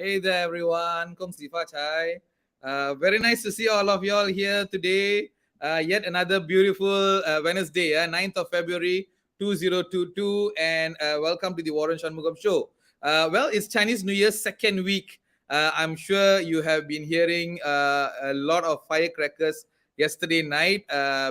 Hey there, everyone. Kong Sifa Chai. Very nice to see all of y'all here today. Yet another beautiful Wednesday, 9th of February 2022. And welcome to the Waran Shanmugam show. Well, it's Chinese New Year's second week. I'm sure you have been hearing a lot of firecrackers yesterday night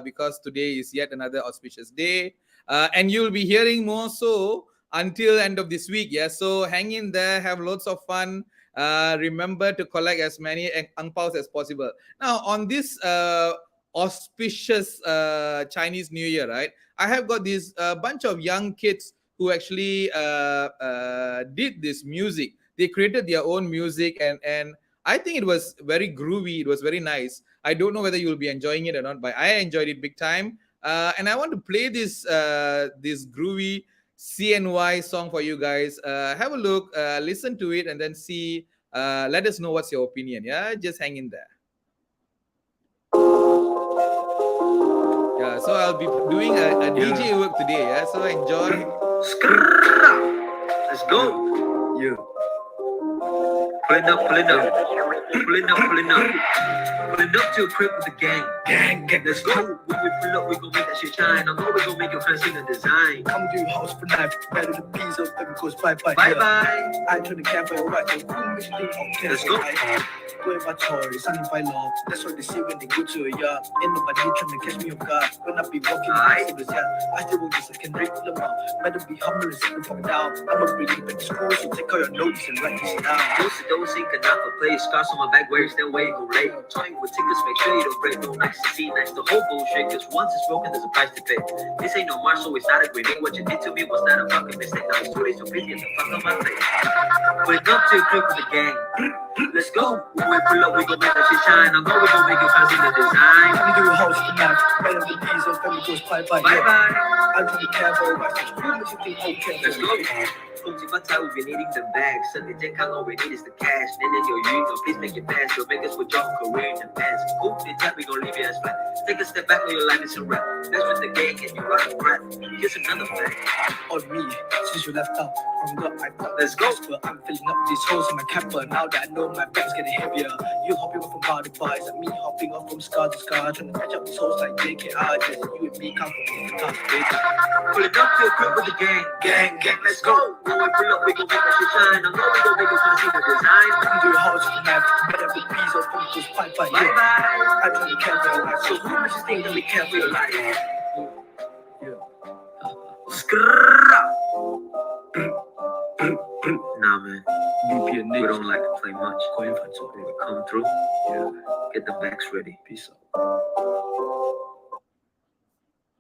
because today is yet another auspicious day. And you'll be hearing more so until end of this week. Yeah, so hang in there, have lots of fun. Remember to collect as many ang paos as possible. Now, on this auspicious Chinese New Year, right? I have got this bunch of young kids who actually did this music. They created their own music, and I think it was very groovy. It was very nice. I don't know whether you'll be enjoying it or not, but I enjoyed it big time. And I want to play this this groovy CNY song for you guys. Have a look, listen to it, and then see. Let us know what's your opinion. Yeah, just hang in there. Yeah, so I'll be doing a DJ work today. Yeah, so enjoy. Let's go. Yeah. Pull it up, pull it up. Pull it up, pull it up. Pull it up to a crib with the gang. Gang. Let's go. When we pull up, we gon' make that shit shine. I know we gon' make your friends see the design. Come to your house for life. Better the piece of them goes bye-bye. Bye-bye. I turn the camera right. Let's go. Go if I toy, son if I love. That's what they say when they go to a yard. Ain't nobody trying to catch me off guard. When I be walking past the yard, I still won't just can break them out. Better be humble and sit the fuck down. I'm a really big school, so take all your notes and write this down. Don't think enough for play. Scars on my back, where's that way go late? Toying with tickets, make sure you don't break. No nice to see, nice the whole bullshit. Cause once it's broken, there's a price to pay. This ain't no march, so it's not a grenade. What you did to me was not a fucking mistake. Now it's 2 days so busy, it's a fuck on my face. Wake up to a crib with the gang. Let's go. When we pull up, we gon' make that shit shine. I know we gon' make you fancy the design. Come to your house for life. Better the piece of them goes bye-bye. Bye-bye. I turn the camera right. Let's go. 恭喜发财，we've been eating the bag. 身体健康，all we need is the cash. 年年有余，no please make it fast. You'll make us with your career in the past. Cool, they tap, we gon' leave it as flat. Take a step back, when your life is a wrap. That's when the gang and you out of breath. Here's another fact. On me, since you left out, From God, I got Let's go. Casper. I'm filling up these holes in my camper. Now that I know my bag's getting heavier. You hopping off from bar to bar, and me hopping off from scar to scar. Trying to catch up these holes like JKR. Just you and me come from the top, baby. Pulling up to a crib with the gang. Gang, gang, let's go. When we pull up, we gon' make that shit shine. I know we gon' make it fun, see the design. I'm doing hoes with the knife. Better with peas or from this pipe, Bye yeah. bye. I try to care for your life. So who makes you think that we care for your life? Yeah. Skrrrra. Nah, man. You be a We nigga. don't like to play much. Going for two. When we come through, Yeah. get the backs ready. Peace out.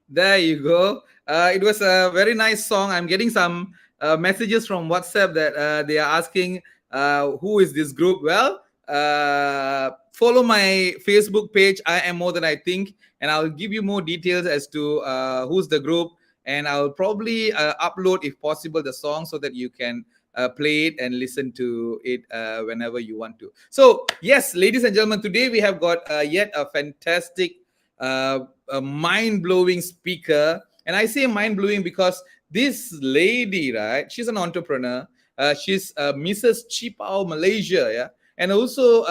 There you go. It was a very nice song. I'm getting some messages from WhatsApp that they are asking who is this group. Well, follow my Facebook page. I am more than I think, and I'll give you more details as to who's the group. And I'll probably upload, if possible, the song so that you can play it and listen to it whenever you want to. So, yes, ladies and gentlemen, today we have got yet a fantastic, a mind-blowing speaker. And I say mind-blowing because this lady, right, she's an entrepreneur. She's Mrs. Chipao Malaysia, yeah, and also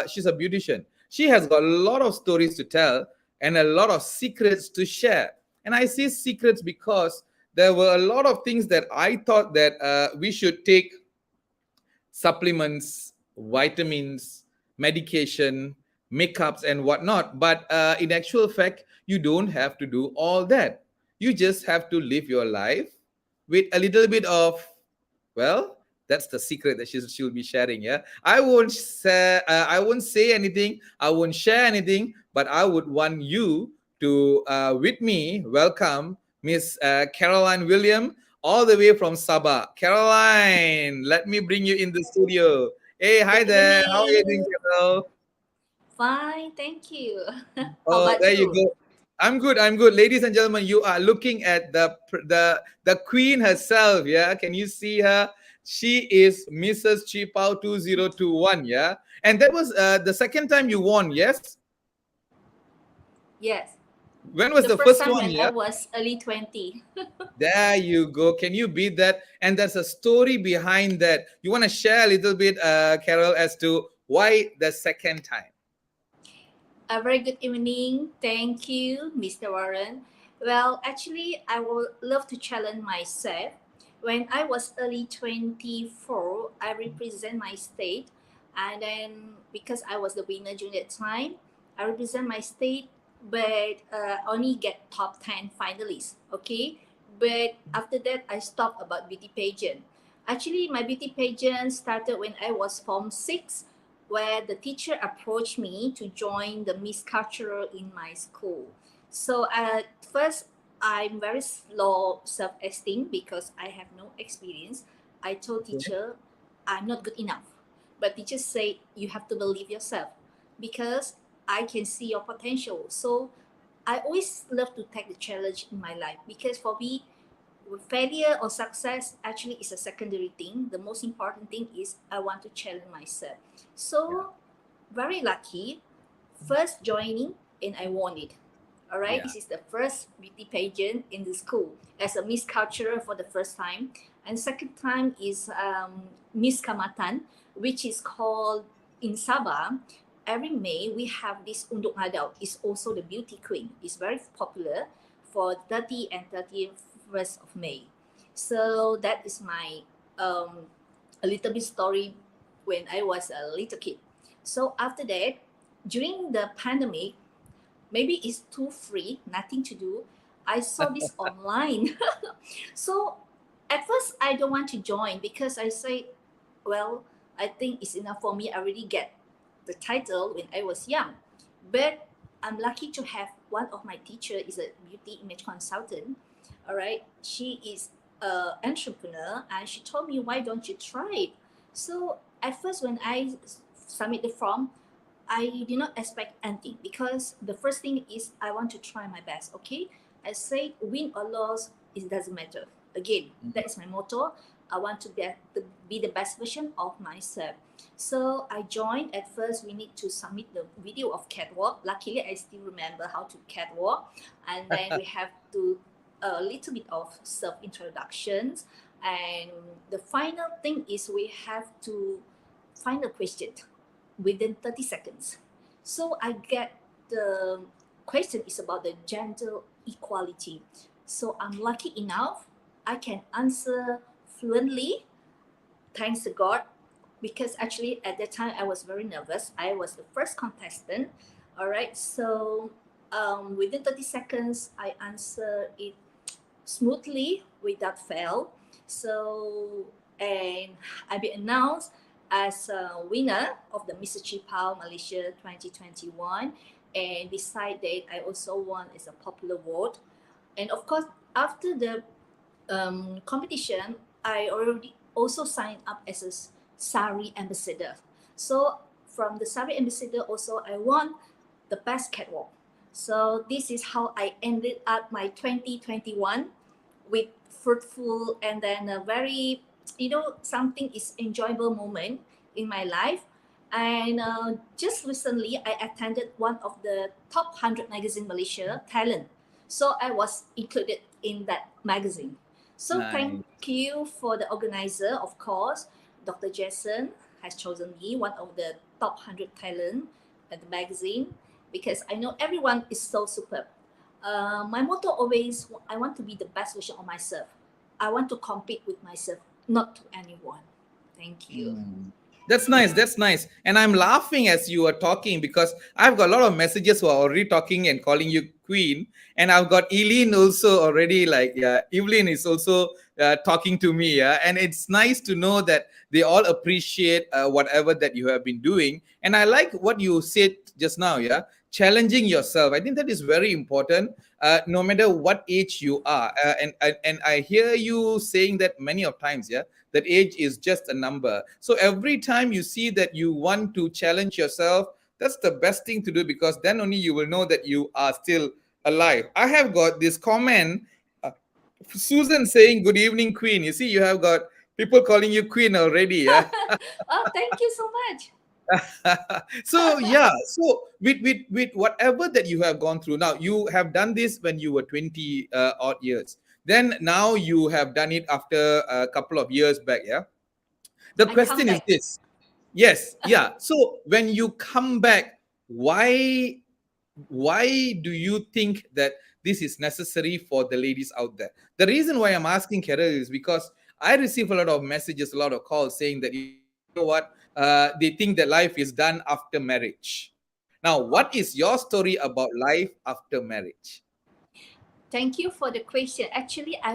she's a beautician. She has got a lot of stories to tell and a lot of secrets to share. And I say secrets because there were a lot of things that I thought that we should take supplements, vitamins, medication, makeups, and whatnot. But in actual fact, you don't have to do all that. You just have to live your life with a little bit of, well, that's the secret that she'll be sharing. Yeah, I won't say anything. I won't share anything. But I would want you to, with me, welcome Miss Caroline William, all the way from Sabah. Caroline, let me bring you in the studio. Hey, hi Good there. How are you doing, evening. Carol? Fine, thank you. How Oh, about there you you? go. I'm good. I'm good. Ladies and gentlemen, you are looking at the queen herself. Yeah, can you see her? She is Mrs. Chipao 2021. Yeah, and that was the second time you won. Yes. Yes. When was The the first first time one? when I Yeah. was early 20. There you go. Can you beat that? And there's a story behind that. You want to share a little bit, Carol, as to why the second time? A very good evening. Thank you, Mr. Warren. Well, actually, I would love to challenge myself. When I was early 24, I represent my state. And then, because I was the winner during that time, I represent my state, but only get top 10 finalists. Okay. But after that, I stopped about beauty pageant. Actually, my beauty pageant started when I was Form 6, where the teacher approached me to join the Miss Cultural in my school. So at first, I'm very low self-esteem because I have no experience. I told teacher I'm not good enough, but teacher say you have to believe yourself because I can see your potential. So I always love to take the challenge in my life because for me, failure or success actually is a secondary thing. The most important thing is I want to challenge myself. So very lucky, first joining and I won it. All right, Yeah. this is the first beauty pageant in the school as a Miss Cultural for the first time, and second time is Miss Kamatan, which is called in Sabah. Every May we have this Unduk Adau. It's also the beauty queen. It's very popular for 30 and 31st of May. So that is my a little bit story when I was a little kid. So after that, during the pandemic, maybe it's too free, nothing to do. I saw this online. So at first I don't want to join because I say, well, I think it's enough for me. I already get the title when I was young. But I'm lucky to have one of my teacher is a beauty image consultant. All right. She is an entrepreneur and she told me, why don't you try it? So at first when I submit the form, I did not expect anything because the first thing is I want to try my best. Okay, I say win or loss, it doesn't matter. Again, that is my motto. I want to be the best version of myself. So I joined. At first, we need to submit the video of catwalk. Luckily, I still remember how to catwalk, and then we have to a little bit of self introductions. And the final thing is we have to find a question within 30 seconds. So I get the question is about the gender equality. So I'm lucky enough I can answer fluently, thanks to God, because actually at that time I was very nervous. I was the first contestant. All right, so within 30 seconds I answer it smoothly without fail. So, and I be announced as a winner of the Mr. Chipao Malaysia 2021. And beside that, I also won as a popular vote. And of course, after the competition, I already also signed up as a Sari ambassador. So from the Sari ambassador, also I won the best catwalk. So this is how I ended up my 2021 with fruitful and then a very, something is enjoyable moment in my life. And just recently, I attended one of the top 100 magazine Malaysia talent. So I was included in that magazine. So thank Nice. you for the organizer, of course. Dr. Jason has chosen me, one of the top 100 talent at the magazine, because I know everyone is so superb. My motto always, I want to be the best version of myself. I want to compete with myself, not to anyone. Thank you. Mm. That's nice. That's nice. And I'm laughing as you are talking because I've got a lot of messages who are already talking and calling you queen. And I've got Eileen also already, like, yeah, Evelyn is also talking to me. Yeah. And it's nice to know that they all appreciate whatever that you have been doing. And I like what you said just now. Yeah. Challenging yourself. I think that is very important, no matter what age you are. And I hear you saying that many of times. Yeah, that age is just a number. So every time you see that you want to challenge yourself, that's the best thing to do, because then only you will know that you are still alive. I have got this comment, uh, Susan saying, "Good evening, Queen." You see, you have got people calling you Queen already. Yeah. Oh, thank you so much. So yeah, so with whatever that you have gone through, now you have done this when you were 20 odd years, then now you have done it after a couple of years back. Yeah, the I come question is back. this. Yes, yeah. So when you come back, why do you think that this is necessary for the ladies out there? The reason why I'm asking, Carol, is because I receive a lot of messages, a lot of calls saying that, you know what, they think that life is done after marriage. Now, what is your story about life after marriage? Thank you for the question. Actually, I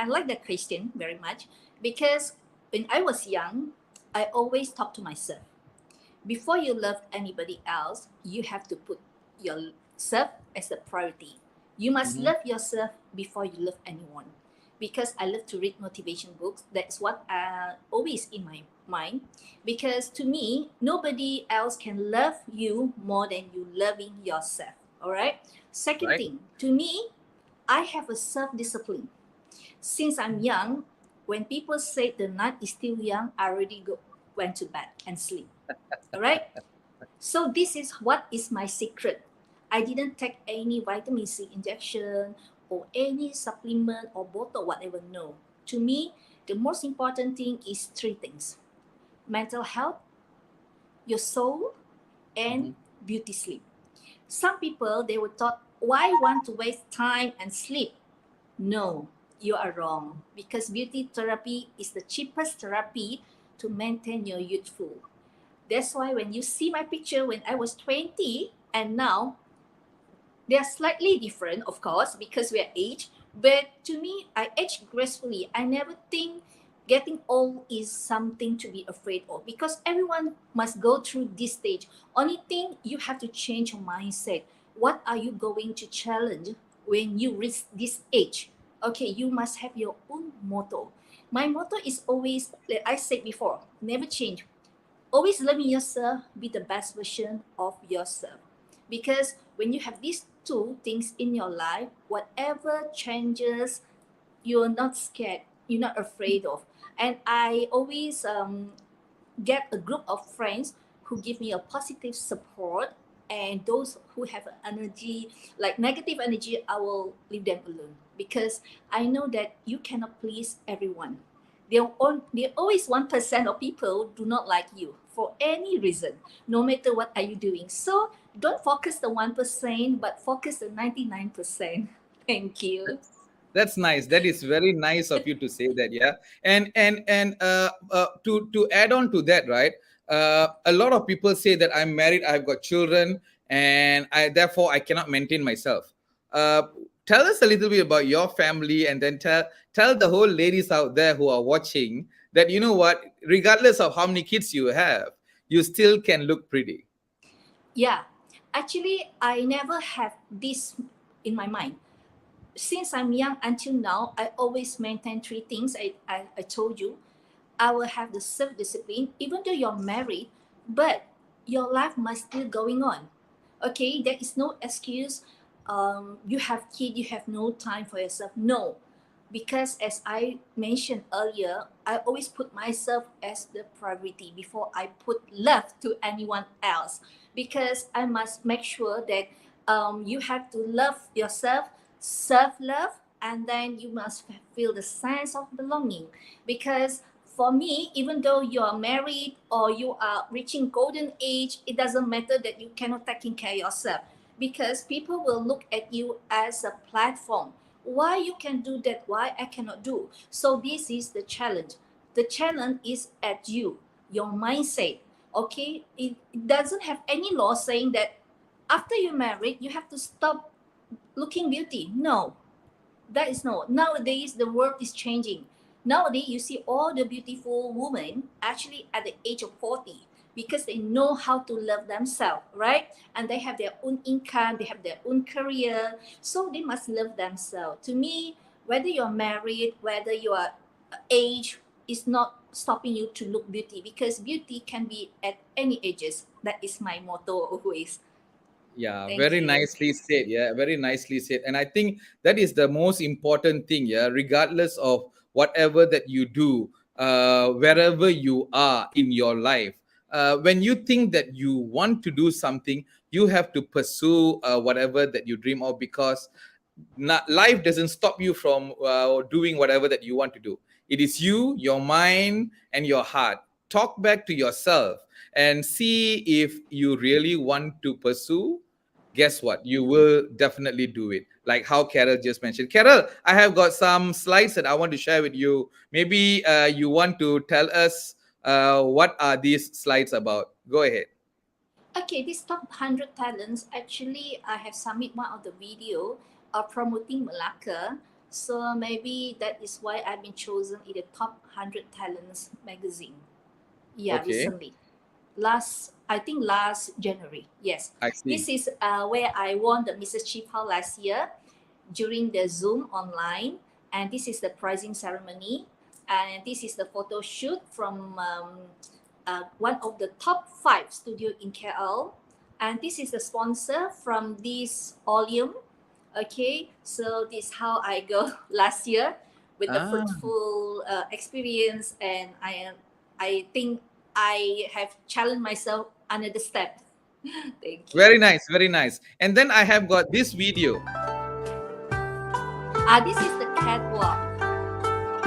like that question very much because when I was young, I always talk to myself. Before you love anybody else, you have to put yourself as a priority. You must Mhm. love yourself before you love anyone. Because I love to read motivation books. That's what always in my mind. Because to me, nobody else can love you more than you loving yourself. All right. Second Right? thing, to me, I have a self discipline. Since I'm young, when people say the night is still young, I already went to bed and sleep. All right. So this is what is my secret. I didn't take any vitamin C injection or any supplement or bottle, whatever. No. To me, the most important thing is three things: mental health, your soul, and Mhm. beauty sleep. Some people they would thought, why want to waste time and sleep? No, you are wrong. Because beauty therapy is the cheapest therapy to maintain your youthful. That's why when you see my picture when I was 20 and now, they are slightly different, of course, because we are age. But to me, I age gracefully. I never think getting old is something to be afraid of because everyone must go through this stage. Only thing you have to change your mindset. What are you going to challenge when you reach this age? Okay, you must have your own motto. My motto is always, like I said before, never change. Always loving yourself, be the best version of yourself. Because when you have these two things in your life, whatever changes, you're not scared, you're not afraid of. And I always get a group of friends who give me a positive support. And those who have energy, like negative energy, I will leave them alone, because I know that you cannot please everyone. There always 1% of people do not like you for any reason, no matter what are you doing. So don't focus the 1%, but focus the 99%. Thank you. That's nice. That is very nice of you to say that. Yeah, and to add on to that, right? A lot of people say that I'm married, I've got children, and I therefore I cannot maintain myself. Uh, Tell us a little bit about your family, and then tell the whole ladies out there who are watching that you know what, regardless of how many kids you have, you still can look pretty. Yeah, actually, I never have this in my mind. Since I'm young until now, I always maintain three things. I told you, I will have the self discipline, even though you're married, but your life must still going on. Okay, there is no excuse. You have kid, you have no time for yourself. No, because as I mentioned earlier, I always put myself as the priority before I put love to anyone else. Because I must make sure that you have to love yourself, self love, and then you must feel the sense of belonging. Because for me, even though you are married or you are reaching golden age, it doesn't matter that you cannot taking care of yourself, because people will look at you as a platform. Why you can do that? Why I cannot do? So this is the challenge. The challenge is at you, your mindset. Okay, it doesn't have any law saying that after you're married you have to stop looking beauty. No, that is no. Nowadays the world is changing. Nowadays you see all the beautiful women actually at the age of 40, because they know how to love themselves, right? And they have their own income, they have their own career, so they must love themselves. To me, whether you're married, whether you are age, is not stopping you to look beauty, because beauty can be at any ages. That is my motto always. Yeah, Thank very you. nicely said. Yeah, very nicely said. And I think that is the most important thing. Yeah, regardless of whatever that you do, wherever you are in your life, when you think that you want to do something, you have to pursue whatever that you dream of, because life doesn't stop you from doing whatever that you want to do. It is you, your mind, and your heart. Talk back to yourself and see if you really want to pursue. Guess what? You will definitely do it. Like how Carol just mentioned. Carol, I have got some slides that I want to share with you. Maybe you want to tell us what are these slides about. Go ahead. Okay, this top 100 talents, actually, I have submit one of the video promoting Malacca. So maybe that is why I've been chosen in the top 100 talents magazine. Yeah, Okay, recently. I think last January. Yes. I This see. is where I won the Mrs. Chipa last year during the Zoom online. And this is the prizing ceremony. And this is the photo shoot from one of the top 5 studio in KL. And this is the sponsor from this Oleum. Okay, so this is how I go last year with the Ah. fruitful experience, and I think I have challenged myself another step. Thank you. Very nice, very nice. And then I have got this video. This is the catwalk.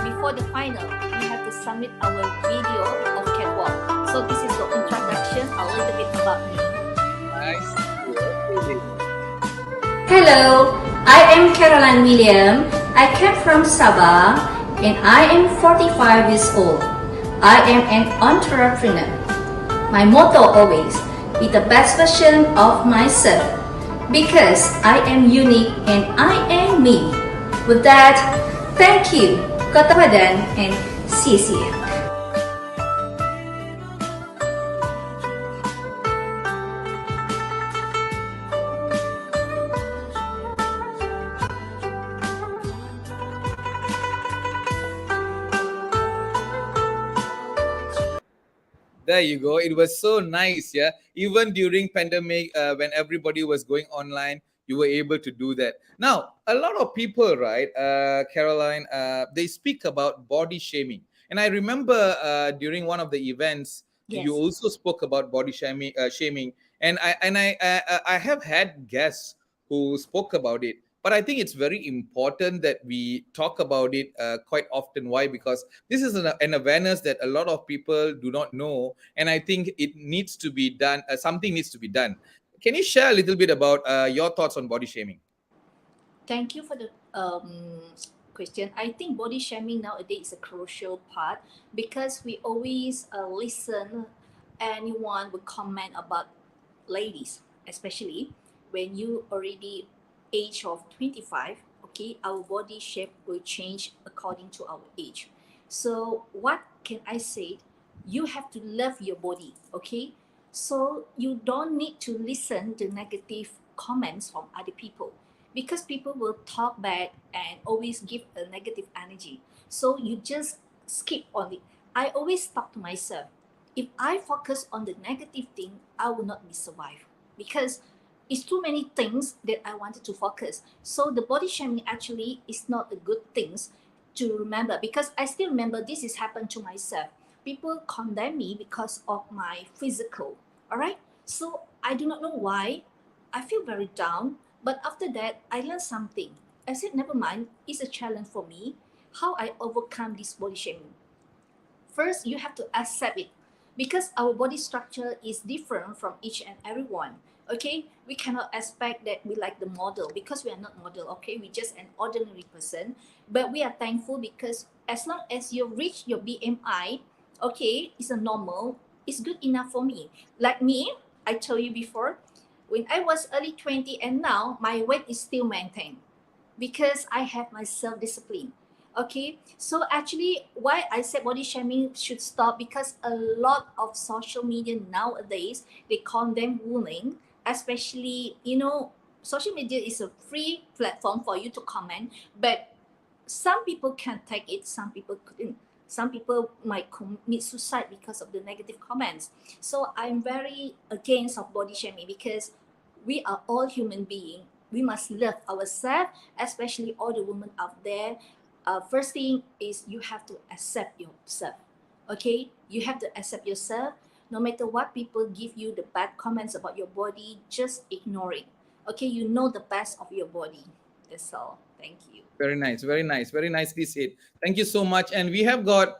Before the final, we have to submit our video of catwalk. So this is the introduction, a little bit about me. I see. Okay. Hello, I am Caroline William. I came from Sabah and I am 45 years old. I am an entrepreneur. My motto always, be the best version of myself, because I am unique and I am me. With that, thank you, Kota Padang, and CC. There you go. It was so nice, yeah. Even during pandemic, when everybody was going online, you were able to do that. Now, a lot of people, right, Caroline, they speak about body shaming, and I remember during one of the events, you Yes. also spoke about body shaming, I have had guests who spoke about it, but I think it's very important that we talk about it quite often. Why? Because this is an awareness that a lot of people do not know, and I think it needs to be done. Something needs to be done. Can you share a little bit about your thoughts on body shaming? Thank you for the question. I think body shaming nowadays is a crucial part because we always listen anyone would comment about ladies, especially when you already age of 25. Okay, our body shape will change according to our age. So what can I say? You have to love your body. Okay, so you don't need to listen to negative comments from other people because people will talk bad and always give a negative energy. So you just skip on it. I always talk to myself, if I focus on the negative thing, I will not be survive because it's too many things that I wanted to focus. So the body shaming actually is not a good thing to remember because I still remember this has happened to myself. People condemn me because of my physical. All right. So I do not know why. I feel very down. But after that, I learned something. I said, never mind. It's a challenge for me. How I overcome this body shaming. First, you have to accept it because our body structure is different from each and everyone. Okay, we cannot expect that we like the model because we are not model. Okay, we just an ordinary person, but we are thankful because as long as you reach your BMI, okay, it's a normal, it's good enough for me. Like me, I told you before, when I was early 20 and now my weight is still maintained because I have my self discipline. Okay, so actually, why I said body shaming should stop because a lot of social media nowadays they condemn women, especially social media is a free platform for you to comment, but some people can take it, some people couldn't. Some people might commit suicide because of the negative comments. So I'm very against of body shaming because we are all human beings. We must love ourselves, especially all the women out there. First thing is you have to accept yourself. Okay, you have to accept yourself. No matter what people give you the bad comments about your body, just ignore it. Okay, you know the best of your body. That's all. Thank you. Very nice, very nice, very nicely said. Thank you so much. And we have got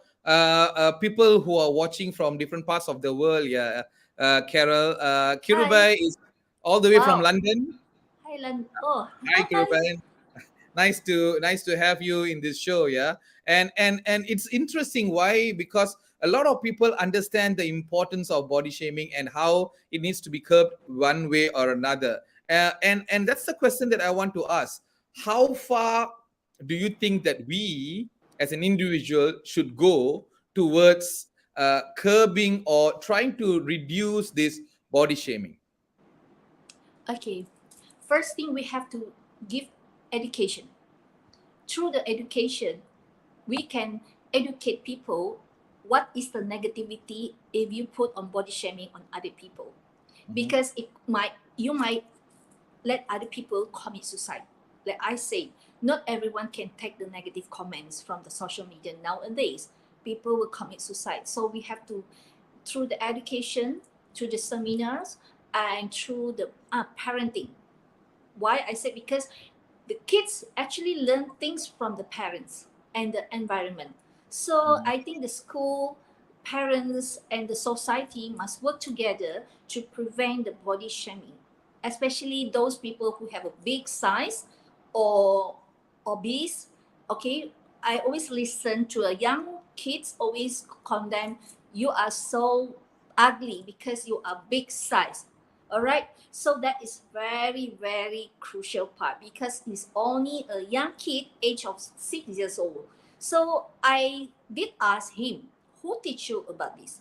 people who are watching from different parts of the world. Yeah, Carol, Hi. Kirubai is all the way from Wow. London. Hi, Lan. Oh, Hi, hi. Kirubai. Nice to have you in this show. Yeah, and it's interesting. Why? Because a lot of people understand the importance of body shaming and how it needs to be curbed one way or another. And that's the question that I want to ask. How far do you think that we as an individual should go towards curbing or trying to reduce this body shaming? Okay. First thing we have to give education. Through the education, we can educate people what is the negativity if you put on body shaming on other people. Mhm. Because you might let other people commit suicide. Like I say, not everyone can take the negative comments from the social media nowadays. People will commit suicide. So we have to, through the education, through the seminars, and through the parenting. Why I say because the kids actually learn things from the parents and the environment. So Mhm. I think the school, parents, and the society must work together to prevent the body shaming, especially those people who have a big size or obese. Okay, I always listen to a young kids always condemn you are so ugly because you are big size. All right, so that is very very crucial part because he's only a young kid age of 6 years old. So I did ask him, who teach you about this?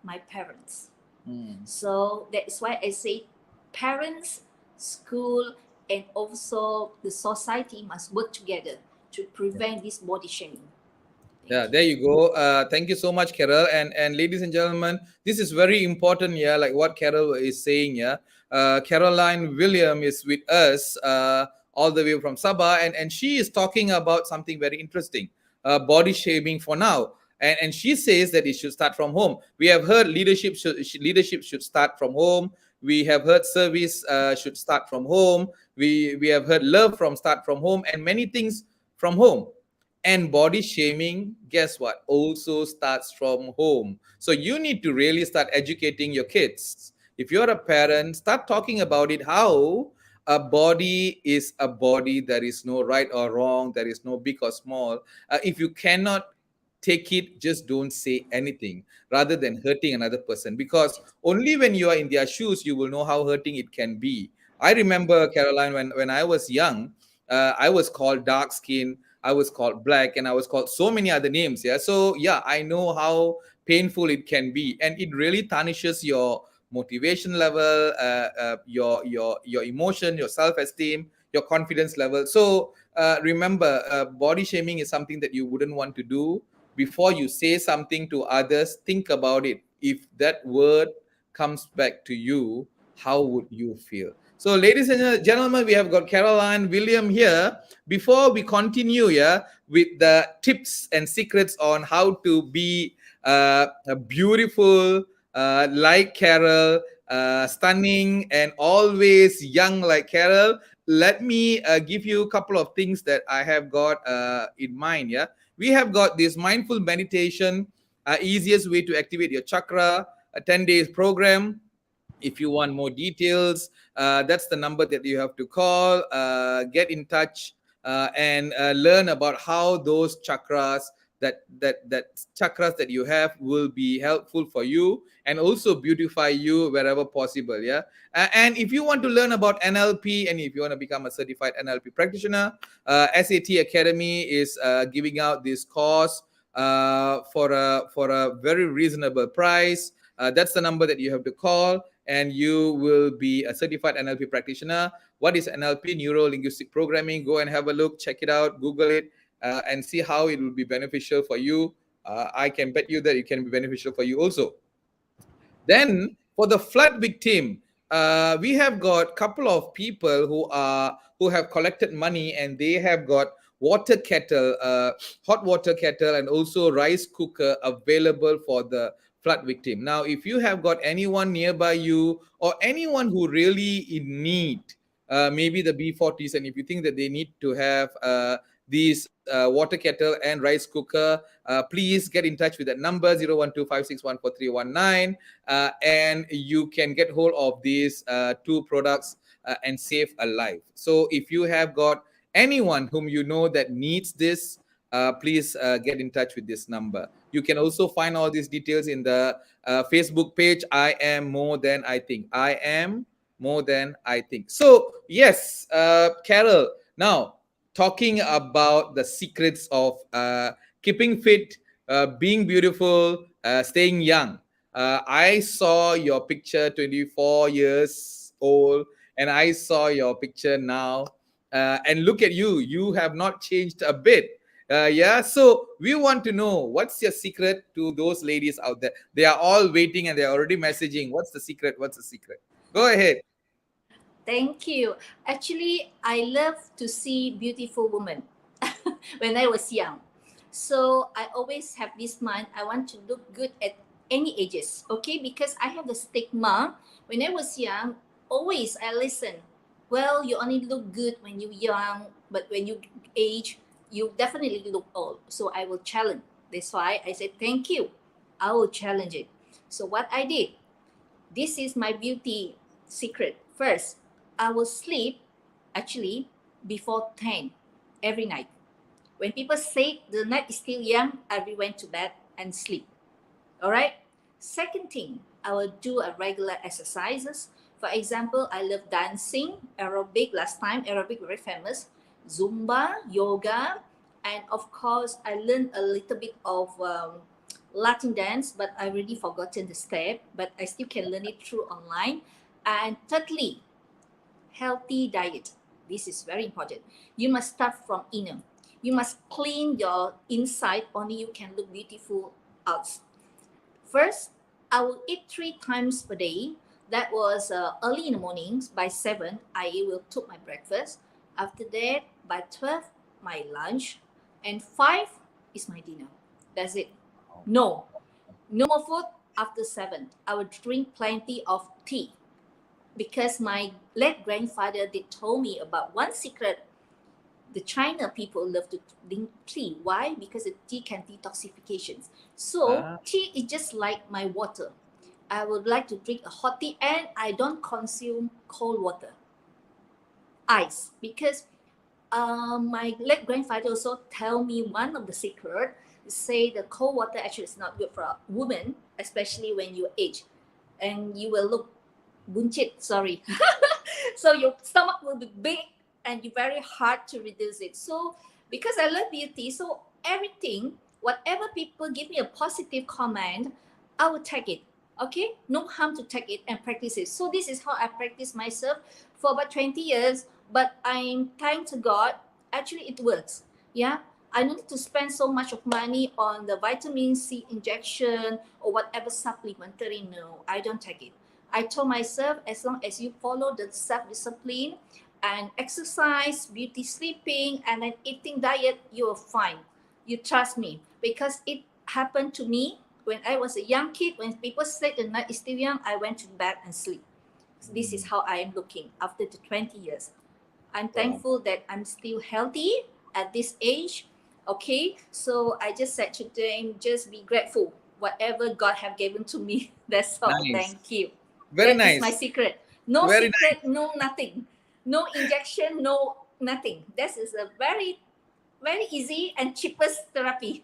My parents. Mm. So that is why I say parents, school, and also the society must work together to prevent this body shaming. Yeah, Thank you. there you go. Thank you so much, Carol. And ladies and gentlemen, this is very important. Yeah, like what Carol is saying. Yeah, Caroline William is with us all the way from Sabah, and she is talking about something very interesting. Body shaming for now. And she says that it should start from home. We have heard leadership should start from home. We have heard service should start from home. We have heard love from start from home, and many things from home. And body shaming, guess what, also starts from home. So you need to really start educating your kids. If you're a parent, start talking about it, how a body is a body. There is no right or wrong, there is no big or small. If you cannot take it, just don't say anything rather than hurting another person, because only when you are in their shoes you will know how hurting it can be. I remember, Caroline, when I was young, I was called dark skin, I was called black, and I was called so many other names. Yeah. So yeah, I know how painful it can be, and it really tarnishes your motivation level, your emotion, your self-esteem, your confidence level. So remember, body shaming is something that you wouldn't want to do. Before you say something to others, think about it. If that word comes back to you, how would you feel? So, ladies and gentlemen, we have got Caroline, William here. Before we continue, yeah, with the tips and secrets on how to be a beautiful, like Carol, stunning, and always young like Carol, let me give you a couple of things that I have got in mind. Yeah, we have got this mindful meditation, easiest way to activate your chakra, a 10 days program. If you want more details, that's the number that you have to call. Get in touch and learn about how those chakras, that chakras that you have, will be helpful for you and also beautify you wherever possible. Yeah. And if you want to learn about NLP, and if you want to become a certified NLP practitioner, SAT Academy is giving out this course for a very reasonable price. That's the number that you have to call, and you will be a certified NLP practitioner. What is NLP? Neuro linguistic programming. Go and have a look, check it out, Google it, and see how it will be beneficial for you. I can bet you that it can be beneficial for you also. Then for the flood victim, we have got a couple of people who have collected money, and they have got water kettle, hot water kettle, and also rice cooker available for the flood victim. Now, if you have got anyone nearby you or anyone who really in need, maybe the B40s, and if you think that they need to have these water kettle and rice cooker, please get in touch with that number 01256143119, and you can get hold of these two products and save a life. So if you have got anyone whom you know that needs this, please get in touch with this number. You can also find all these details in the Facebook page. I am more than I think. I am more than I think. So yes, Carol. Now, talking about the secrets of keeping fit, being beautiful, staying young. I saw your picture 24 years old, and I saw your picture now. And look at you, you have not changed a bit. Yeah, so we want to know, what's your secret to those ladies out there? They are all waiting and they're already messaging. What's the secret? What's the secret? Go ahead. Thank you. Actually, I love to see beautiful women when I was young. So I always have this mind, I want to look good at any ages, okay? Because I have the stigma. When I was young, always I listen. Well, you only look good when you're young, but when you age, you definitely look old. So I will challenge. That's why I said, thank you. I will challenge it. So what I did, this is my beauty secret. First, I will sleep actually before 10 every night. When people say the night is still young, I will went to bed and sleep. All right. Second thing, I will do a regular exercises. For example, I love dancing, aerobic. Last time, aerobic very famous. Zumba, yoga, and of course, I learned a little bit of Latin dance, but I really forgotten the step. But I still can learn it through online. And thirdly, healthy diet. This is very important. You must start from inner. You must clean your inside, only you can look beautiful out. First, I will eat 3 times per day. That was early in the mornings. By 7, I will took my breakfast. After that, by 12, my lunch. And 5 is my dinner. That's it. No more food after 7. I will drink plenty of tea. because my late grandfather did told me about one secret. The China people love to drink tea. Why? Because the tea can detoxification. So Ah, tea is just like my water. I would like to drink a hot tea, and I don't consume cold water, ice, because my late grandfather also tell me one of the secret. Say the cold water actually is not good for a woman, especially when you age, and you will look buncit. Sorry, so your stomach will be big and you very hard to reduce it. So because I love beauty, so everything, whatever people give me a positive comment, I will take it. Okay, no harm to take it and practice it. So this is how I practice myself for about 20 years. But I'm thank to God, actually it works. Yeah, I don't need to spend so much of money on the vitamin C injection or whatever supplementary. No, I don't take it. I told myself, as long as you follow the self-discipline and exercise, beauty sleeping, and an eating diet, you're fine. You trust me, because it happened to me when I was a young kid. When people said the night is still young, I went to bed and sleep. So this is how I am looking after the 20 years. I'm wow. thankful that I'm still healthy at this age. Okay, so I just said to them, just be grateful whatever God have given to me. That's all. Nice. Thank you. Very That is my nice. secret. No Very secret, no nothing. No injection, no nothing. This is a very, very easy and cheapest therapy.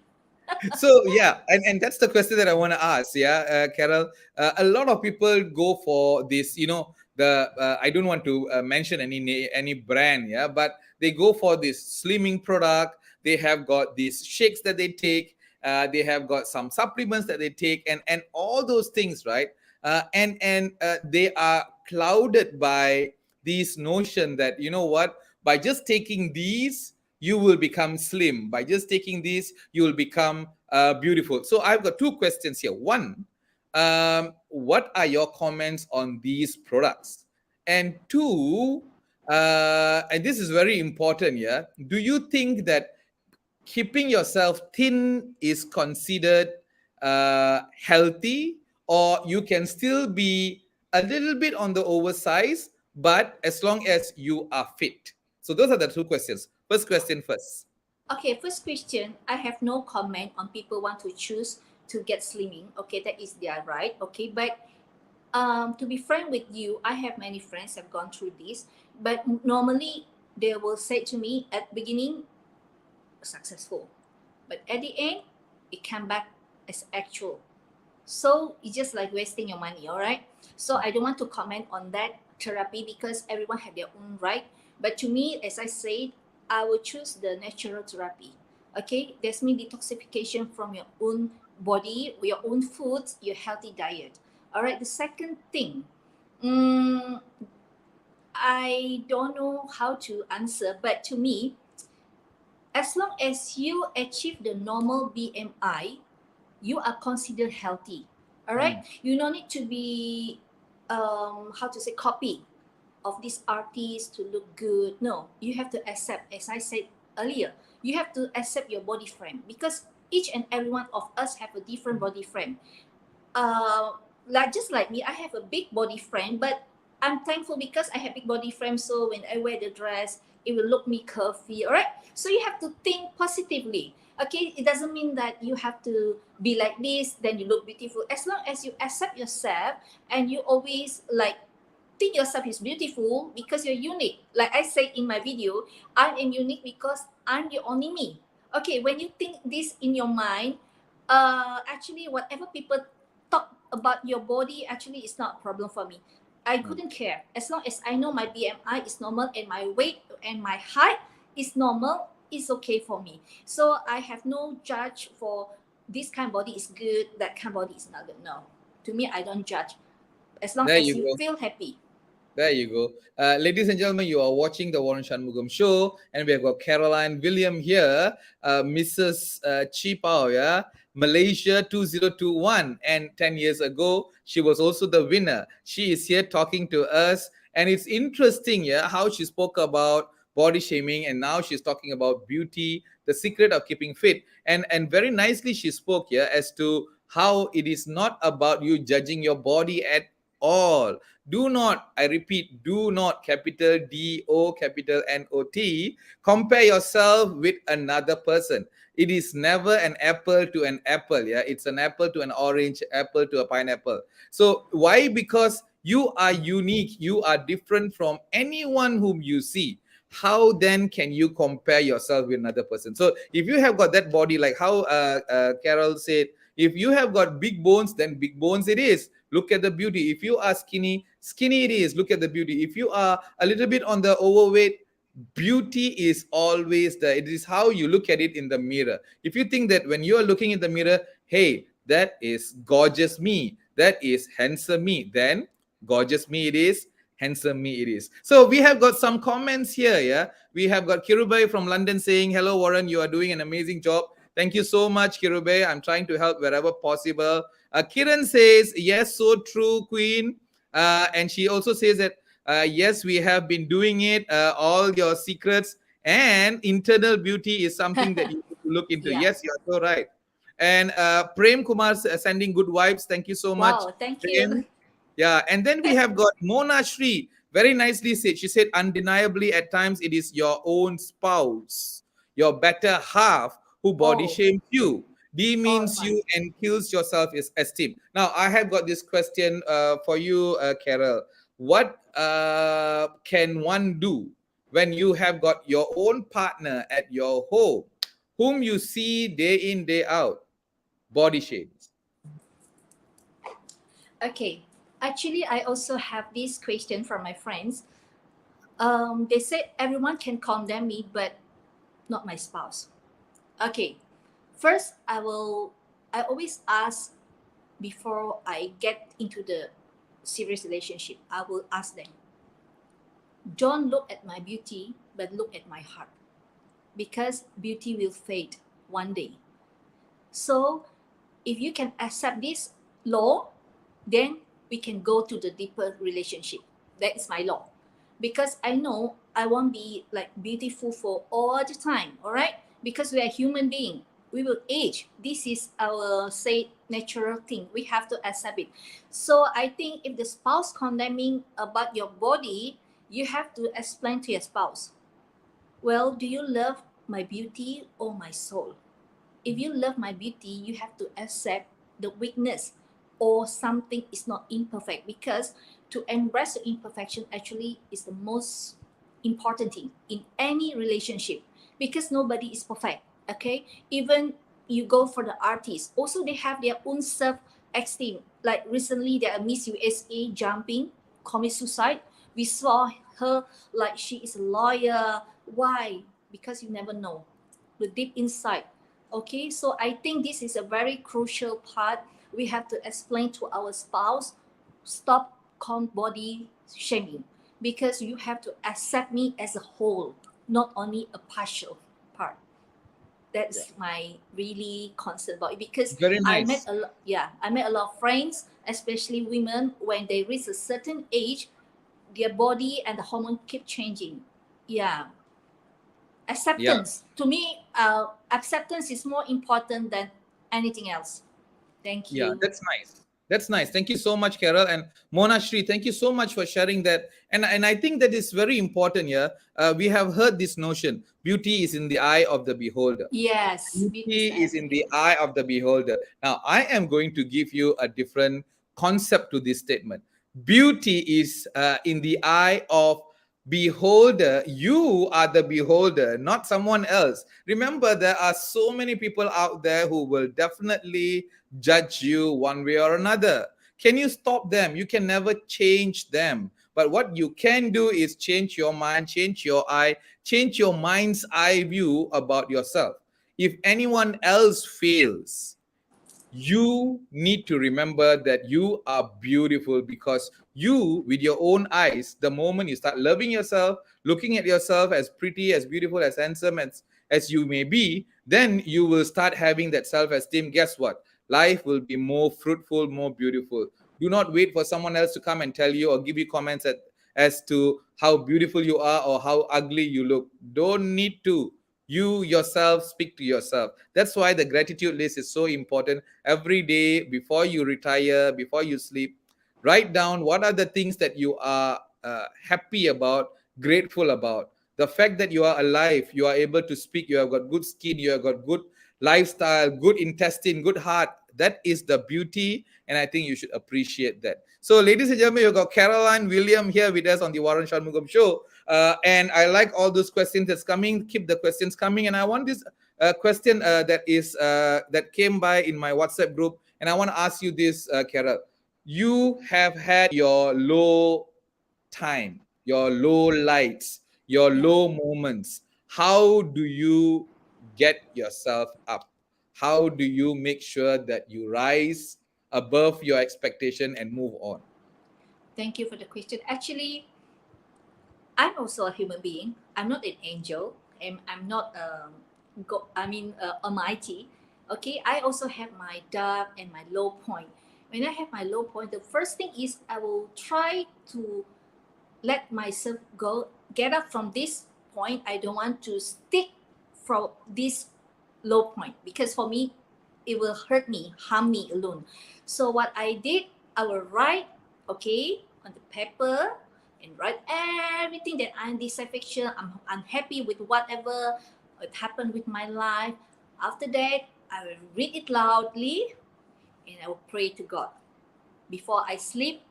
So yeah, and that's the question that I want to ask. Yeah, Carol, a lot of people go for this. The I don't want to mention any brand. Yeah, but they go for this slimming product. They have got these shakes that they take. They have got some supplements that they take, and all those things, right? And they are clouded by this notion that, what, by just taking these you will become slim. By just taking these, you will become beautiful. So I've got two questions here. One, what are your comments on these products? And two, and this is very important, yeah. Do you think that keeping yourself thin is considered healthy, or you can still be a little bit on the oversized, but as long as you are fit? So those are the two questions. First question first. Okay, first question. I have no comment on people want to choose to get slimming. Okay, that is their right. Okay, but to be frank with you, I have many friends have gone through this, but normally they will say to me at beginning, successful, but at the end, it come back as actual. So it's just like wasting your money, all right? So I don't want to comment on that therapy because everyone have their own right. But to me, as I said, I will choose the natural therapy. Okay, that's mean detoxification from your own body, your own foods, your healthy diet. All right. The second thing, mm, I don't know how to answer, but to me, as long as you achieve the normal BMI, you are considered healthy. All right, you don't need to be how to say copy of this artist to look good. No, you have to accept, as I said earlier, you have to accept your body frame, because each and every one of us have a different body frame. Like just like me, I have a big body frame, but I'm thankful because I have big body frame. So when I wear the dress, it will look me curvy. All right. So you have to think positively. Okay. It doesn't mean that you have to be like this, then you look beautiful. As long as you accept yourself and you always like think yourself is beautiful because you're unique. Like I said in my video, I am unique because I'm the only me. Okay, when you think this in your mind, actually whatever people talk about your body actually is not a problem for me. I couldn't care as long as I know my BMI is normal and my weight and my height is normal. It's okay for me. So I have no judge for this kind of body is good, that kind of body is not good. No, to me I don't judge as long There as you you go. feel happy. There you go. Ladies and gentlemen, you are watching the Waran Shanmugam show, and we have got Caroline William here, Mrs. Chi Pao, yeah, Malaysia 2021. And 10 years ago, she was also the winner. She is here talking to us, and it's interesting, yeah, how she spoke about body shaming, and now she's talking about beauty, the secret of keeping fit. And very nicely she spoke, yeah, as to how it is not about you judging your body at all. Do not, I repeat, do not, capital D-O, capital N-O-T, compare yourself with another person. It is never an apple to an apple. Yeah, it's an apple to an orange, apple to a pineapple. So why? Because you are unique. You are different from anyone whom you see. How then can you compare yourself with another person? So if you have got that body, like how Carol said, if you have got big bones, then big bones it is. Look at the beauty. If you are skinny, skinny it is. Look at the beauty. If you are a little bit on the overweight, beauty is always there. It is how you look at it in the mirror. If you think that when you are looking in the mirror, hey, that is gorgeous me, that is handsome me, then gorgeous me it is, handsome me it is. So we have got some comments here. Yeah, we have got Kirubai from London saying, hello Waran, you are doing an amazing job. Thank you so much, Kirubai. I'm trying to help wherever possible. Kiran says, yes, so true, Queen. And she also says that yes, we have been doing it. All your secrets and internal beauty is something that you need to look into. Yeah. Yes, you're so right. And Prem Kumar sending good vibes. Thank you so much. Wow, thank Prem. you. Yeah, and then we have got Mona Shri. Very nicely said. She said, undeniably, at times it is your own spouse, your better half, who body Oh, shames you, oh demeans my. you, and kills your self-esteem. Now, I have got this question for you, Carol. What can one do when you have got your own partner at your home, whom you see day in, day out, body shames? Okay. Actually, I also have this question from my friends. They say everyone can condemn me, but not my spouse. Okay. First, I always ask before I get into the serious relationship. I will ask them, don't look at my beauty, but look at my heart, because beauty will fade one day. So, if you can accept this law, then we can go to the deeper relationship. That is my law. Because I know I won't be like beautiful for all the time, all right? Because we are human being. We will age. This is our say natural thing. We have to accept it. So I think if the spouse condemning about your body, you have to explain to your spouse, well, do you love my beauty or my soul? If you love my beauty, you have to accept the weakness or something is not imperfect, because to embrace the imperfection actually is the most important thing in any relationship, because nobody is perfect. Okay, even you go for the artists, also they have their own self-esteem. Like recently, there are Miss USA jumping, commit suicide. We saw her like she is a lawyer. Why? Because you never know the deep inside. Okay, so I think this is a very crucial part. We have to explain to our spouse, stop body shaming, because you have to accept me as a whole, not only a partial part. That's my really concern about it, because Very I met nice. I met a lot of friends, especially women, when they reach a certain age, their body and the hormone keep changing. Yeah, Yeah. acceptance to me, acceptance is more important than anything else. Thank Yeah, you. that's nice. That's nice. Thank you so much, Carol. And Mona Shri, thank you so much for sharing that. And I think that is very important here. We have heard this notion, beauty is in the eye of the beholder. Yes, beauty is Beauty is as in the eye of the beholder. Now, I am going to give you a different concept to this statement. Beauty is in the eye of beholder. You are the beholder, not someone else. Remember, there are so many people out there who will definitely judge you one way or another. Can you stop them? You can never change them. But what you can do is change your mind, change your eye, change your mind's eye view about yourself. If anyone else fails, you need to remember that you are beautiful, because you, with your own eyes, the moment you start loving yourself, looking at yourself as pretty, as beautiful, as handsome as you may be, then you will start having that self-esteem. Guess what? Life will be more fruitful, more beautiful. Do not wait for someone else to come and tell you or give you comments as to how beautiful you are or how ugly you look. Don't need to. You yourself speak to yourself. That's why the gratitude list is so important. Every day before you retire, before you sleep, Write down what are the things that you are happy about, grateful about. The fact that you are alive, you are able to speak, you have got good skin, you have got good lifestyle, good intestine, good heart. That is the beauty, and I think you should appreciate that. So, ladies and gentlemen, you've got Caroline William here with us on the Waran Shanmugam show. And I like all those questions that's coming. Keep the questions coming. And I want this question that came by in my WhatsApp group, and I want to ask you this, Carol. You have had your low time, your low lights, your Yeah. low moments. How do you get yourself up? How do you make sure that you rise above your expectation and move on? Thank you for the question. Actually, I'm also a human being. I'm not an angel, and I'm not almighty. Okay, I also have my dark and my low point. When I have my low point, the first thing is I will try to let myself go, get up from this point. I don't want to stick from this low point, because for me, it will hurt me, harm me alone. So what I did, I will write, okay, on the paper, and write everything that I'm dissatisfaction, I'm unhappy with whatever happened with my life. After that, I will read it loudly, and I will pray to God. Before I sleep,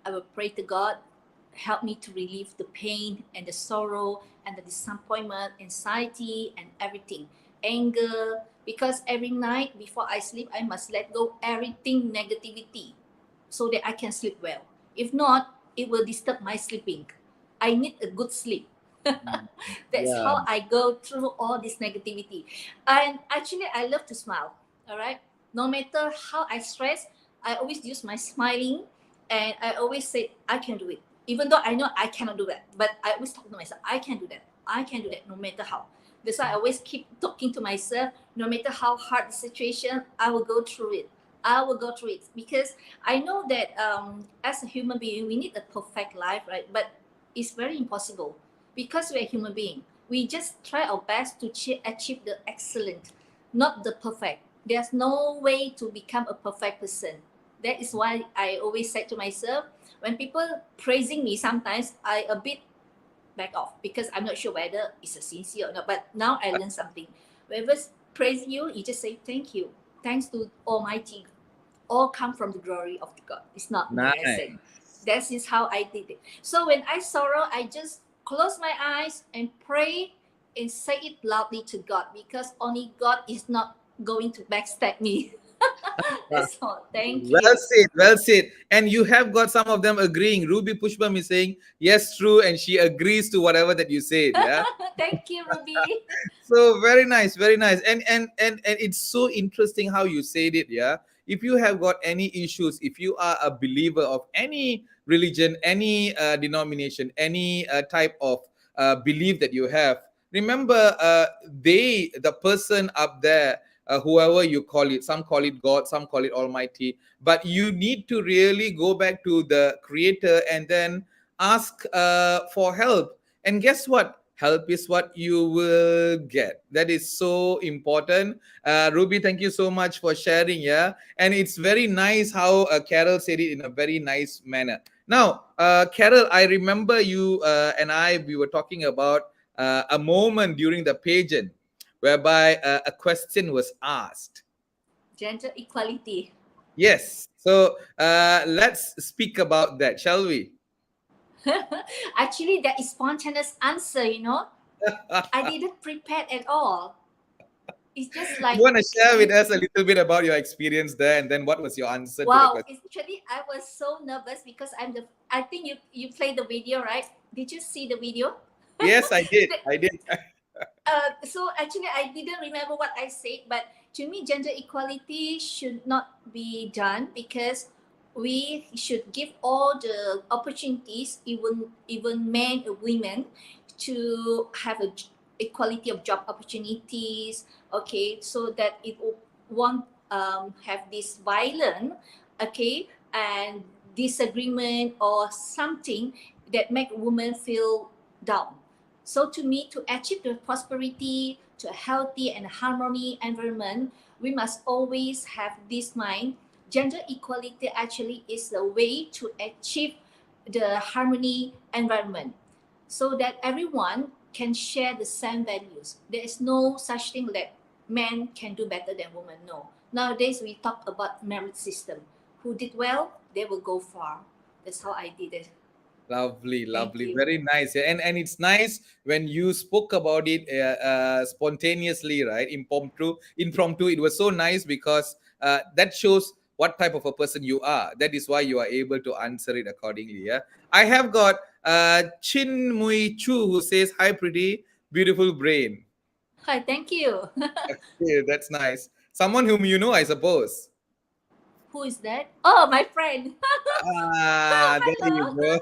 I will pray to God, help me to relieve the pain and the sorrow and the disappointment, anxiety, and everything, anger. Because every night before I sleep, I must let go everything negativity, so that I can sleep well. If not, it will disturb my sleeping. I need a good sleep. That's Yeah. how I go through all this negativity. And actually, I love to smile. All right. No matter how I stress, I always use my smiling, and I always say, I can do it. Even though I know I cannot do that, but I always talk to myself, I can do that. I can do that no matter how. That's why I always keep talking to myself, no matter how hard the situation, I will go through it. I will go through it, because I know that as a human being, we need a perfect life, right? But it's very impossible, because we're a human being. We just try our best to achieve the excellent, not the perfect. There's no way to become a perfect person. That is why I always say to myself, when people praising me, sometimes I a bit back off, because I'm not sure whether it's a sincere or not. But now I learned something. Whoever praise you, you just say thank you. Thanks to Almighty. All come from the glory of the God. It's not me, I Nice. said. That is how I did it. So when I sorrow, I just close my eyes and pray and say it loudly to God, because only God is not going to backstab me. That's all. Thank Well you. said, well said. And you have got some of them agreeing. Ruby Pushpam is saying, yes, true, and she agrees to whatever that you said. Yeah. Thank you, Ruby. So very nice, very nice. And it's so interesting how you said it. Yeah. If you have got any issues, if you are a believer of any religion, any denomination, any type of belief that you have, remember, the person up there, whoever you call it, some call it God, some call it Almighty, but you need to really go back to the Creator and then ask for help. And guess what? Help is what you will get. That is so important. Ruby, thank you so much for sharing. Yeah. And it's very nice how Carol said it in a very nice manner. Now, Carol, I remember you and we were talking about a moment during the pageant whereby a question was asked. Gender equality. Yes. So let's speak about that, shall we? Actually, that is spontaneous answer, you know. I didn't prepare at all. It's just You like want to share with you. us a little bit about your experience there, and then what was your answer to the Wow, question? actually, I was so nervous, because I think you played the video, right? Did you see the video? Yes, I did. The- I did. so actually, I didn't remember what I said, but to me, gender equality should not be done, because we should give all the opportunities, even men or women, to have equality of job opportunities. Okay, so that it won't have this violence. Okay, and disagreement or something that make women feel down. So to me, to achieve the prosperity, to a healthy and harmony environment, we must always have this mind gender equality actually is the way to achieve the harmony environment so that everyone can share the same values. There is no such thing that men can do better than women. No. Nowadays we talk about merit system. Who did well, they will go far. That's how I did it. Lovely, Thank lovely, you. very nice. Yeah. And it's nice when you spoke about it spontaneously, right? Impromptu. It was so nice because that shows what type of a person you are. That is why you are able to answer it accordingly. Yeah. I have got Chin Mui Chu who says, "Hi, pretty, beautiful brain." Hi, thank you. Yeah, that's nice. Someone whom you know, I suppose. Who is that? Oh, my friend. Ah, there you Hello. go.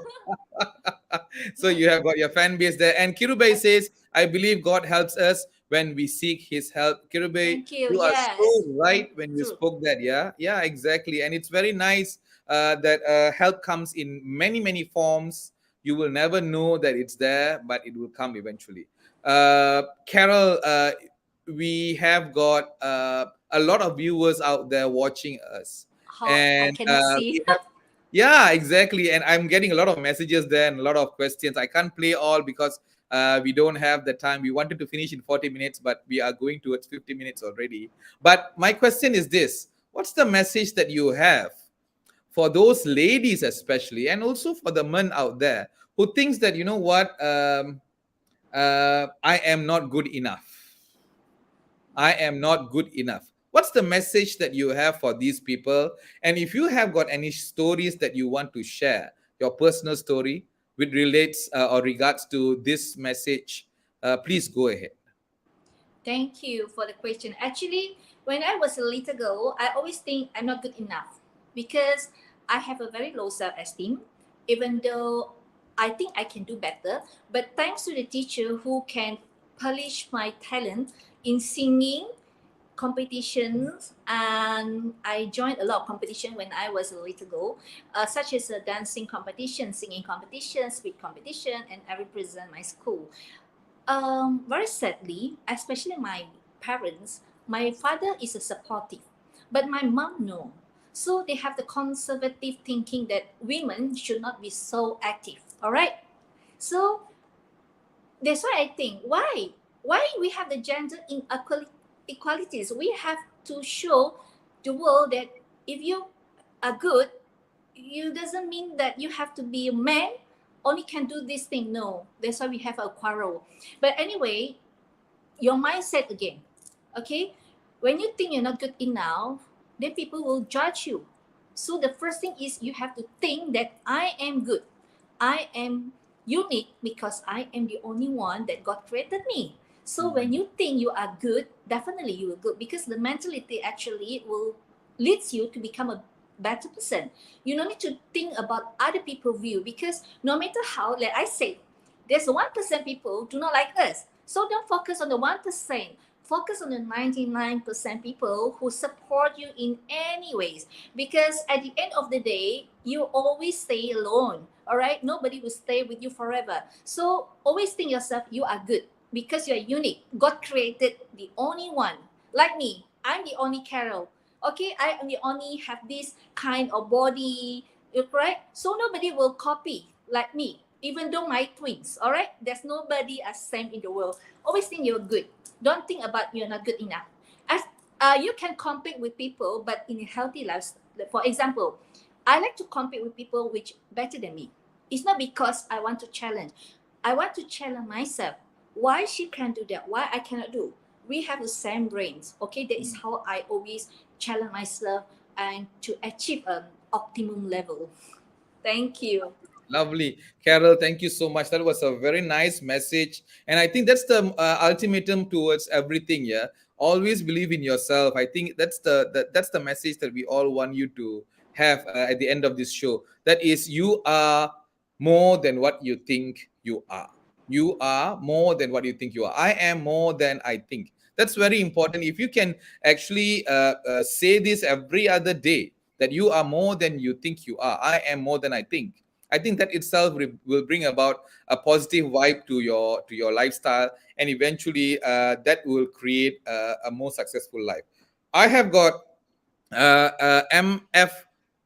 So you have got your fan base there. And Kirubei says, I believe God helps us when we seek his help. Kirubei, Thank you. you are so Yes. right when you True. spoke that. Yeah. Yeah, exactly. And it's very nice that help comes in many, many forms. You will never know that it's there, but it will come eventually. Carol, we have got a lot of viewers out there watching us. How I And cannot see. we have yeah, exactly. And I'm getting a lot of messages there and a lot of questions. I can't play all because we don't have the time. We wanted to finish in 40 minutes, but we are going towards 50 minutes already. But my question is this: what's the message that you have for those ladies, especially, and also for the men out there who thinks that, you know what, I am not good enough. I am not good enough. What's the message that you have for these people? And if you have got any stories that you want to share, your personal story which relates or regards to this message, please go ahead. Thank you for the question. Actually, when I was a little girl, I always think I'm not good enough because I have a very low self esteem, even though I think I can do better. But thanks to the teacher who can polish my talent in singing competitions, and I joined a lot of competition when I was a little girl, such as a dancing competition, singing competition, speech competition, and I represent my school. Very sadly, especially my parents, my father is a supportive, but my mom no. So they have the conservative thinking that women should not be so active. All right. So that's why I think why we have the gender inequalities. We have to show the world that if you are good, you doesn't mean that you have to be a man only can do this thing. No, that's why we have a quarrel. But anyway, your mindset again. Okay, when you think you're not good enough, then people will judge you. So the first thing is you have to think that I am good, I am unique because I am the only one that God created me. So when you think you are good, definitely you will good because the mentality actually will leads you to become a better person. You don't need to think about other people's view because no matter how, like I say, there's 1% people do not like us. So don't focus on the 1%. Focus on the 99% people who support you in any ways. Because at the end of the day, you always stay alone. All right? Nobody will stay with you forever. So always think yourself, you are good because you're unique. God created the only one. Like me, I'm the only Carol. Okay, I am the only have this kind of body, right? So nobody will copy like me, even though my twins. All right, there's nobody as same in the world. Always think you're good. Don't think about you're not good enough. As you can compete with people, but in a healthy life. For example, I like to compete with people which better than me. It's not because I want to challenge. I want to challenge myself. Why she can do that? Why I cannot do? We have the same brains. Okay, that is how I always challenge myself and to achieve an optimum level. Thank you. Lovely. Carol, thank you so much. That was a very nice message. And I think that's the ultimatum towards everything. Yeah. Always believe in yourself. I think that's the message that we all want you to have at the end of this show. That is, you are more than what you think you are. You are more than what you think you are. I am more than I think. That's very important. If you can actually say this every other day, that you are more than you think you are. I am more than I think. I think that itself will bring about a positive vibe to your lifestyle, and eventually that will create a more successful life. I have got MF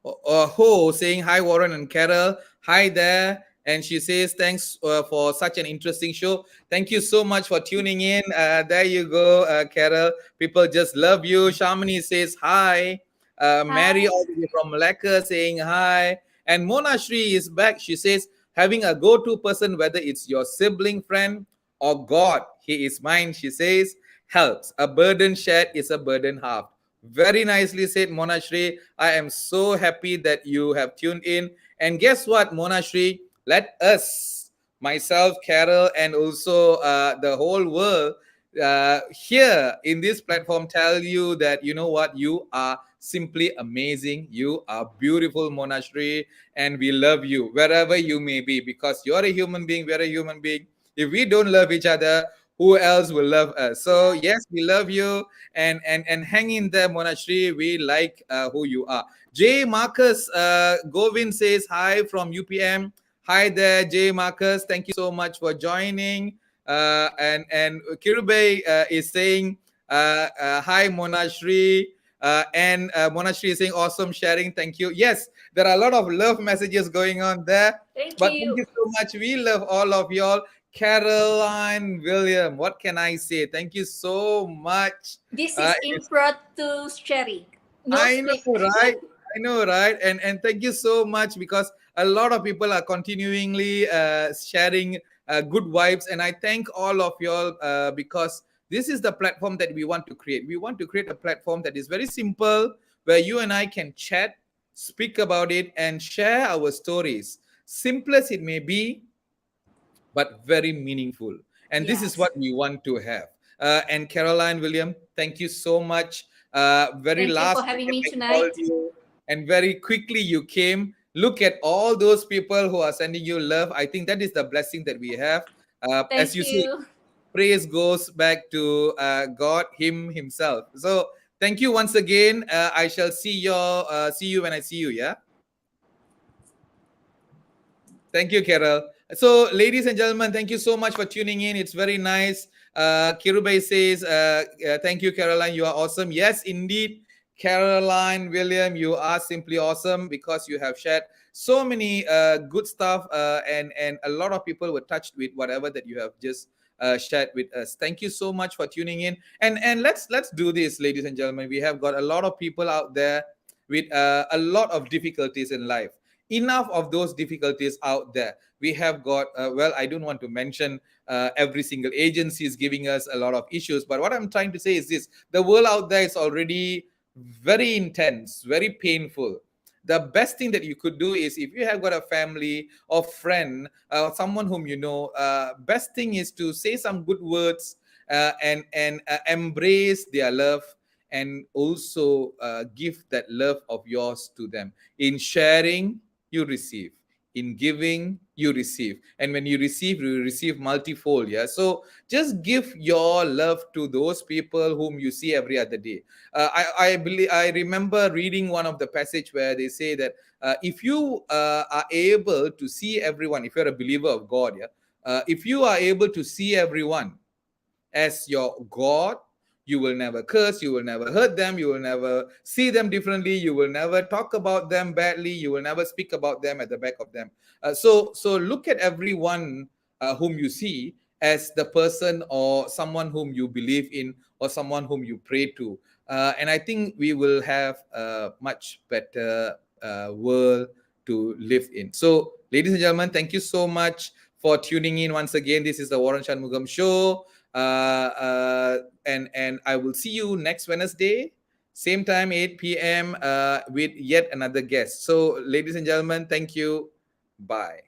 Ho saying hi, Warren and Carol. Hi there. And she says, thanks for such an interesting show. Thank you so much for tuning in. There you go, Carol. People just love you. Shamini says hi. Mary, Hi. all the way from Malacca, saying hi. And Mona Shri is back. She says, having a go to person, whether it's your sibling, friend, or God, he is mine, she says, helps. A burden shared is a burden halved. Very nicely said, Monashri. I am so happy that you have tuned in. And guess what, Monashri? Let us, myself, Carol, and also the whole world here in this platform tell you that you know what? You are simply amazing. You are beautiful, Monashri, and we love you wherever you may be because you're a human being. We're a human being. If we don't love each other, who else will love us? So yes, we love you, and hang in there, Monashri. We like who you are. J Marcus Govin says hi from UPM. Hi there, J Marcus. Thank you so much for joining. And Kirube is saying hi, Monashri. And Monashri is saying awesome sharing. Thank you. Yes, there are a lot of love messages going on there. Thank But thank you. you so much. We love all of y'all. Caroline William, what can I say? Thank you so much. This is improv to sharing. No I know, script. right? I know, right? And thank you so much because a lot of people are continually sharing good vibes, and I thank all of y'all because this is the platform that we want to create. We want to create a platform that is very simple, where you and I can chat, speak about it, and share our stories. Simple as it may be, but very meaningful. And this is Yes. what we want to have. And Caroline William, thank you so much. Very Thank you for last having second me I called tonight. you, and very quickly you came. Look at all those people who are sending you love. I think that is the blessing that we have. As Thank you see, you. praise goes back to God, Him Himself. So thank you once again. I shall see you when I see you. Yeah. Thank you, Carol. So, ladies and gentlemen, thank you so much for tuning in. It's very nice. Kirubay says, thank you, Caroline. You are awesome. Yes, indeed, Caroline, William, you are simply awesome because you have shared so many good stuff, and a lot of people were touched with whatever that you have just shared with us. Thank you so much for tuning in. And let's do this, ladies and gentlemen. We have got a lot of people out there with a lot of difficulties in life. Enough of those difficulties out there. We have got well, I don't want to mention every single agency is giving us a lot of issues, but what I'm trying to say is this: the world out there is already very intense, very painful. The best thing that you could do is, if you have got a family or friend, someone whom you know, best thing is to say some good words, and embrace their love, and also give that love of yours to them. In sharing, you receive. In giving, you receive. And when you receive multifold. Yeah. So just give your love to those people whom you see every other day. I remember reading one of the passage where they say that if you are able to see everyone, if you're a believer of God, yeah, if you are able to see everyone as your God, you will never curse, you will never hurt them, you will never see them differently, you will never talk about them badly, you will never speak about them at the back of them. So look at everyone whom you see as the person or someone whom you believe in or someone whom you pray to. And I think we will have a much better world to live in. So, ladies and gentlemen, thank you so much for tuning in once again. This is the Waran Shanmugam Show. And I will see you next Wednesday, same time, 8 p.m. With yet another guest. So, ladies and gentlemen, thank you. Bye.